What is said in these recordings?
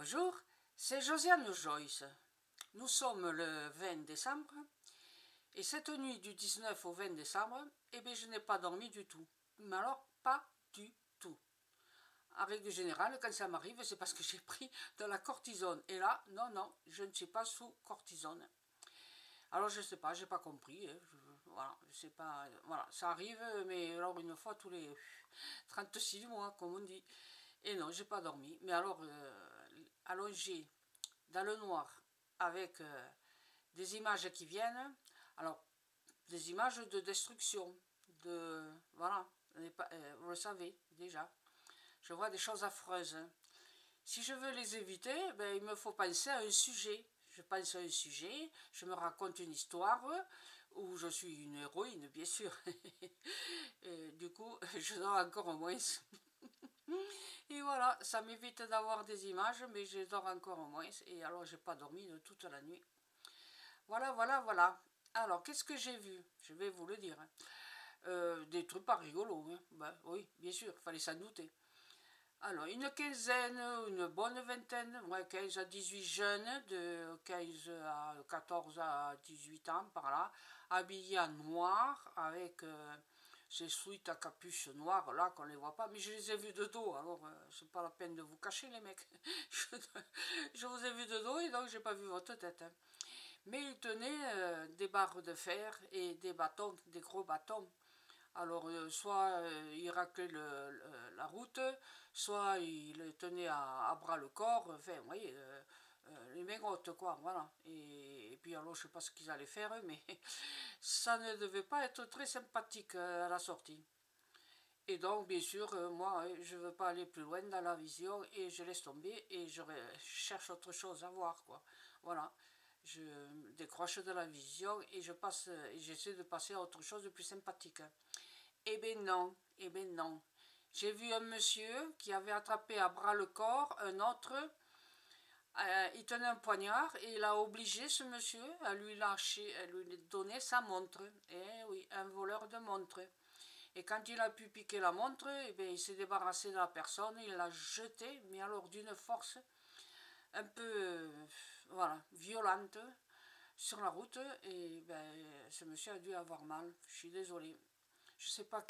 Bonjour, c'est Josiane Joyce. Nous sommes le 20 décembre et cette nuit du 19 au 20 décembre, eh bien, je n'ai pas dormi du tout. Mais alors, pas du tout. En règle générale, quand ça m'arrive, c'est parce que j'ai pris de la cortisone. Et là, non, je ne suis pas sous cortisone. Alors, je ne sais pas, j'ai pas compris. Voilà, je sais pas. Voilà, ça arrive, mais alors une fois tous les 36 mois, comme on dit. Et non, j'ai pas dormi. Mais alors, allongé dans le noir avec des images qui viennent. Alors, des images de destruction. Voilà, vous le savez déjà. Je vois des choses affreuses. Si je veux les éviter, ben, il me faut penser à un sujet. Je pense à un sujet, je me raconte une histoire où je suis une héroïne, bien sûr. Et du coup, je dors encore moins. Et voilà, ça m'évite d'avoir des images, mais je dors encore moins. Et alors, j'ai pas dormi de toute la nuit. Voilà. Alors, qu'est-ce que j'ai vu? Je vais vous le dire. Des trucs pas rigolos. Hein. Ben, oui, bien sûr, il fallait s'en douter. Alors, une quinzaine, une bonne vingtaine, ouais, 15 à 18 jeunes, de 15 à 14 à 18 ans, par là, habillés en noir, avec ces sweats à capuche noire, là, qu'on ne les voit pas, mais je les ai vus de dos, alors c'est pas la peine de vous cacher, les mecs. je vous ai vus de dos, et donc j'ai pas vu votre tête. Hein. Mais ils tenaient des barres de fer et des bâtons, des gros bâtons. Alors, soit il raclait la route, soit il les tenait à bras le corps, enfin, vous voyez, les mégottes, quoi, voilà. Et puis, alors, je sais pas ce qu'ils allaient faire, mais ça ne devait pas être très sympathique à la sortie. Et donc, bien sûr, moi, je veux pas aller plus loin dans la vision et je laisse tomber et je cherche autre chose à voir, quoi. Voilà. Je décroche de la vision et j'essaie de passer à autre chose de plus sympathique. Eh ben non, eh ben non. J'ai vu un monsieur qui avait attrapé à bras le corps un autre. Il tenait un poignard et il a obligé ce monsieur à lui lâcher, à lui donner sa montre. Eh oui, un voleur de montre. Et quand il a pu piquer la montre, eh bien, il s'est débarrassé de la personne, il l'a jetée, mais alors d'une force un peu voilà, violente sur la route. Et ben, ce monsieur a dû avoir mal. Je suis désolée. Je ne sais pas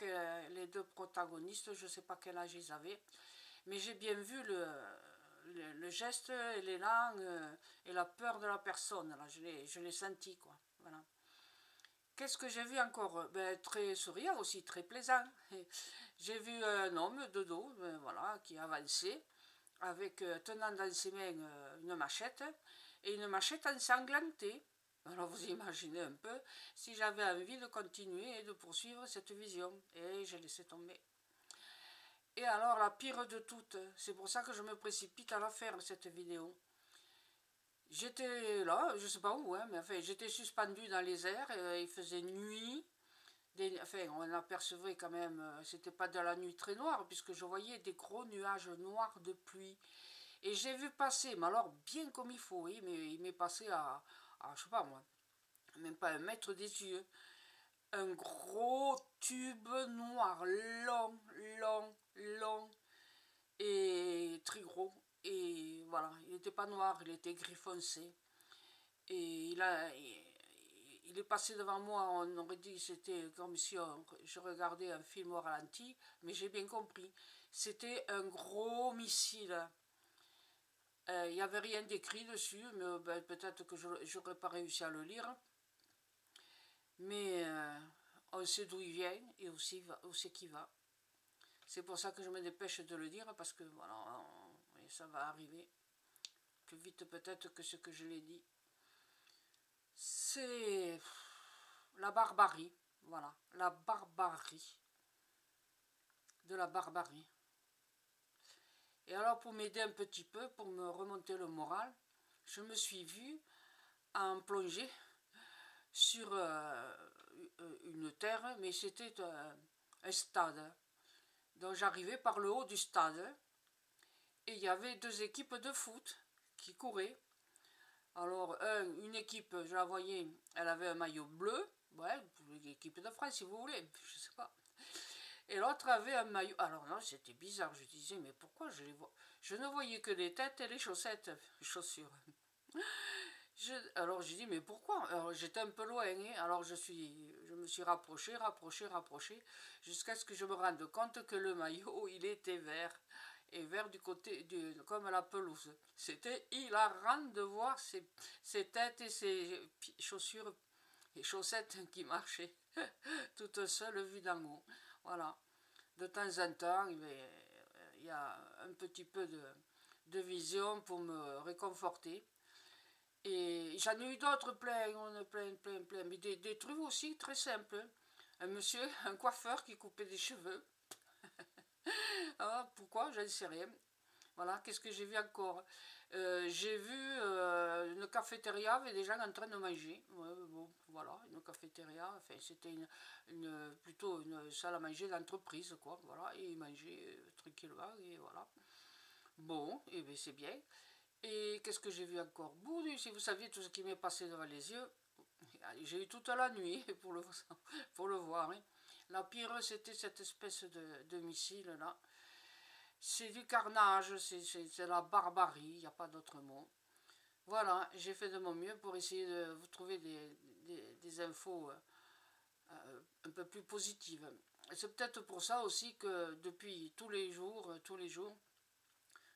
les deux protagonistes, je ne sais pas quel âge ils avaient, mais j'ai bien vu le geste et l'élan et la peur de la personne. Là, je l'ai senti, quoi. Voilà. Qu'est-ce que j'ai vu encore? Ben, très souriant aussi, très plaisant. J'ai vu un homme de dos, voilà, qui avançait, avec tenant dans ses mains une machette, et une machette ensanglantée. Alors vous imaginez un peu si j'avais envie de continuer et de poursuivre cette vision. Et j'ai laissé tomber. Et alors la pire de toutes, c'est pour ça que je me précipite à la faire cette vidéo. J'étais là, je sais pas où, hein, mais enfin j'étais suspendu dans les airs, il faisait nuit. Enfin, on apercevait quand même, c'était pas de la nuit très noire, puisque je voyais des gros nuages noirs de pluie. Et j'ai vu passer, mais alors bien comme il faut, oui, mais il m'est passé je sais pas moi, même pas 1 mètre des yeux, un gros tube noir, long, et très gros. Et voilà, il n'était pas noir, il était gris foncé. Et il est passé devant moi, on aurait dit que c'était comme si je regardais un film au ralenti, mais j'ai bien compris. C'était un gros missile. Il n'y avait rien d'écrit dessus, mais ben, peut-être que je n'aurais pas réussi à le lire. Mais on sait d'où il vient et où c'est qu'il va. C'est pour ça que je me dépêche de le dire, parce que voilà, ça va arriver plus vite peut-être que ce que je l'ai dit. C'est la barbarie, voilà, la barbarie de la barbarie. Et alors pour m'aider un petit peu, pour me remonter le moral, je me suis vue en plongée sur une terre, mais c'était un stade. Donc j'arrivais par le haut du stade et il y avait 2 équipes de foot qui couraient. Alors une équipe, je la voyais, elle avait un maillot bleu, ouais, l'équipe de France si vous voulez, je sais pas. Et l'autre avait un maillot. Alors non, c'était bizarre. Je disais, mais pourquoi je les vois? Je ne voyais que les têtes et les chaussettes, les chaussures. Alors j'ai dit, mais pourquoi? Alors j'étais un peu loin, hein. Alors je me suis rapproché, jusqu'à ce que je me rende compte que le maillot, il était vert. Et vert du côté, comme la pelouse. C'était hilarant de voir ces têtes et ces chaussures et chaussettes qui marchaient toutes seules vues d'en haut. Voilà. De temps en temps, il y a un petit peu de vision pour me réconforter. Et j'en ai eu d'autres plein, mais des trucs aussi très simples. Un monsieur, un coiffeur qui coupait des cheveux. Ah, pourquoi? Je ne sais rien. Voilà, qu'est-ce que j'ai vu encore? J'ai vu une cafétéria avec des gens en train de manger. Ouais, bon, voilà, une cafétéria. Enfin, c'était plutôt une salle à manger d'entreprise, quoi. Voilà, et ils mangeaient tranquillement, et voilà. Bon, et bien c'est bien. Et qu'est-ce que j'ai vu encore? Bon, si vous saviez tout ce qui m'est passé devant les yeux, j'ai eu toute la nuit pour le voir. Hein. La pire, c'était cette espèce de missile là. C'est du carnage, c'est la barbarie, il n'y a pas d'autre mot. Voilà, j'ai fait de mon mieux pour essayer de vous trouver des infos un peu plus positives. C'est peut-être pour ça aussi que depuis tous les jours,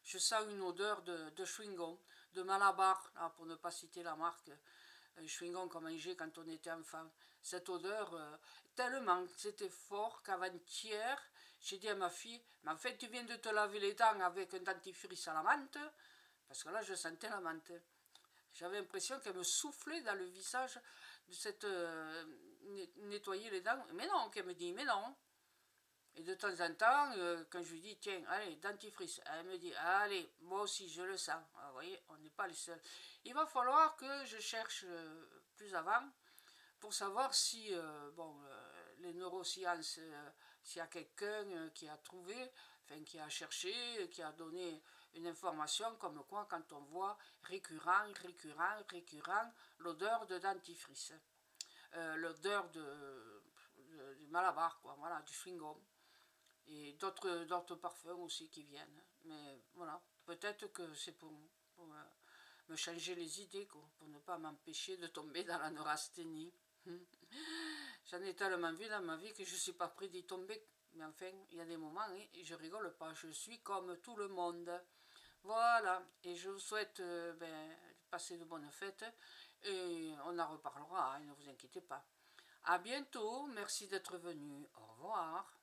je sens une odeur de chewing-gum, de Malabar, là, pour ne pas citer la marque, chewing-gum qu'on mangeait quand on était enfant. Cette odeur, tellement, c'était fort qu'avant-hier, j'ai dit à ma fille, mais en fait, tu viens de te laver les dents avec un dentifrice à la menthe, parce que là, je sentais la menthe. J'avais l'impression qu'elle me soufflait dans le visage de cette nettoyer les dents. Mais non, qu'elle me dit, mais non. Et de temps en temps, quand je lui dis, tiens, allez, dentifrice, elle me dit, allez, moi aussi, je le sens. Alors, vous voyez, on n'est pas les seuls. Il va falloir que je cherche plus avant pour savoir si, bon, les neurosciences, s'il y a quelqu'un qui a trouvé, enfin, qui a cherché, qui a donné une information comme quoi, quand on voit récurrent, l'odeur de dentifrice, l'odeur du Malabar, quoi, voilà, du chewing-gum et d'autres parfums aussi qui viennent. Mais voilà, peut-être que c'est pour me changer les idées, quoi, pour ne pas m'empêcher de tomber dans la neurasthénie. J'en ai tellement vu dans ma vie que je ne suis pas prêt d'y tomber. Mais enfin, il y a des moments, hein, et je rigole pas, je suis comme tout le monde. Voilà, et je vous souhaite de passer de bonnes fêtes, et on en reparlera, hein, ne vous inquiétez pas. A bientôt, merci d'être venu, au revoir.